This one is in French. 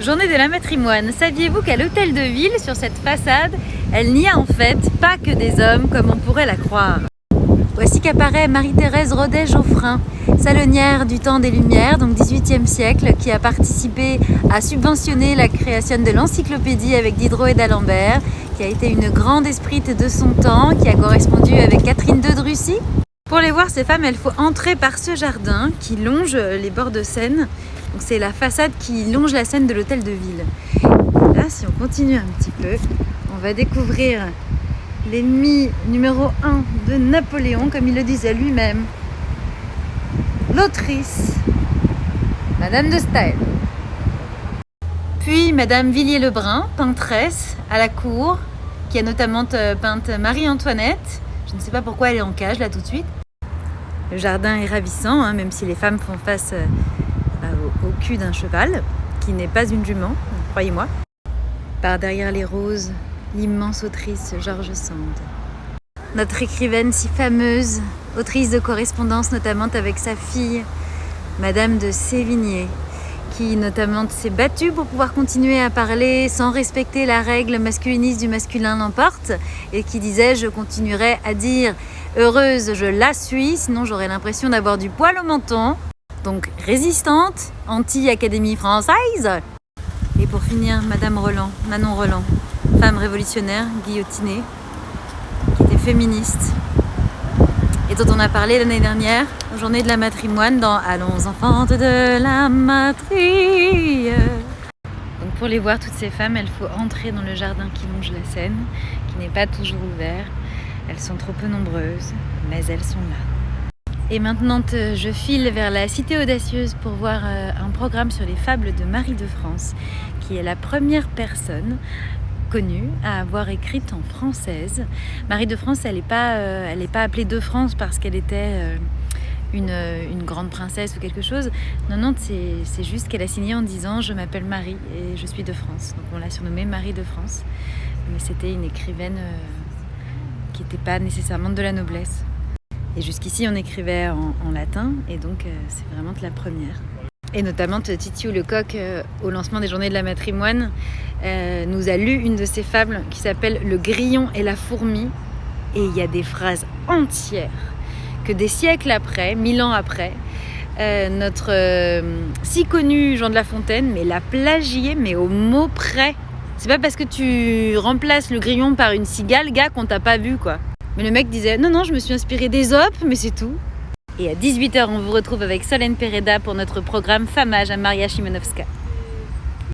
Journée de la matrimoine. Saviez-vous qu'à l'hôtel de ville, sur cette façade, elle n'y a en fait pas que des hommes comme on pourrait la croire. Voici qu'apparaît Marie-Thérèse Rodet-Geoffrin, salonnière du temps des Lumières, donc 18e siècle, qui a participé à subventionner la création de l'encyclopédie avec Diderot et d'Alembert, qui a été une grande esprite de son temps, qui a correspondu avec Catherine II de Russie. Pour les voir, ces femmes, il faut entrer par ce jardin qui longe les bords de Seine. Donc c'est la façade qui longe la Seine de l'hôtel de ville. Et là, si on continue un petit peu, on va découvrir l'ennemi numéro 1 de Napoléon, comme il le disait lui-même, l'autrice, Madame de Staël. Puis Madame Villiers-Lebrun, peintresse à la cour, qui a notamment peint Marie-Antoinette. Je ne sais pas pourquoi elle est en cage là tout de suite. Le jardin est ravissant, hein, même si les femmes font face au cul d'un cheval, qui n'est pas une jument, croyez-moi. Par derrière les roses, l'immense autrice George Sand. Notre écrivaine si fameuse, autrice de correspondance notamment avec sa fille, Madame de Sévigné, qui notamment s'est battue pour pouvoir continuer à parler sans respecter la règle masculiniste du masculin l'emporte, et qui disait « je continuerai à dire heureuse je la suis, sinon j'aurais l'impression d'avoir du poil au menton ». Donc résistante, anti-académie française. Et pour finir, Madame Roland, Manon Roland, femme révolutionnaire, guillotinée, qui était féministe, et dont on a parlé l'année dernière, aux Journées de la matrimoine, dans Allons enfantes de la matrie. Donc pour les voir, toutes ces femmes, il faut entrer dans le jardin qui longe la Seine, qui n'est pas toujours ouvert. Elles sont trop peu nombreuses, mais elles sont là. Et maintenant, je file vers la Cité Audacieuse pour voir un programme sur les fables de Marie de France, qui est la première personne connue à avoir écrit en française. Marie de France, elle n'est pas appelée de France parce qu'elle était une grande princesse ou quelque chose. Non, c'est juste qu'elle a signé en disant « Je m'appelle Marie et je suis de France ». Donc on l'a surnommée Marie de France. Mais c'était une écrivaine qui n'était pas nécessairement de la noblesse. Et jusqu'ici, on écrivait en latin, et donc c'est vraiment la première. Et notamment, Titiou Lecoq, au lancement des Journées de la matrimoine, nous a lu une de ses fables qui s'appelle « Le grillon et la fourmi ». Et il y a des phrases entières que des siècles après, 1000 ans après, notre si connu Jean de La Fontaine, mais l'a plagié, mais au mot près. C'est pas parce que tu remplaces le grillon par une cigale, gars, qu'on t'a pas vu, quoi. Mais le mec disait « Non, je me suis inspiré d'Ésope, mais c'est tout ». Et à 18h, on vous retrouve avec Solène Pereda pour notre programme Femage à Maria Szymanowska.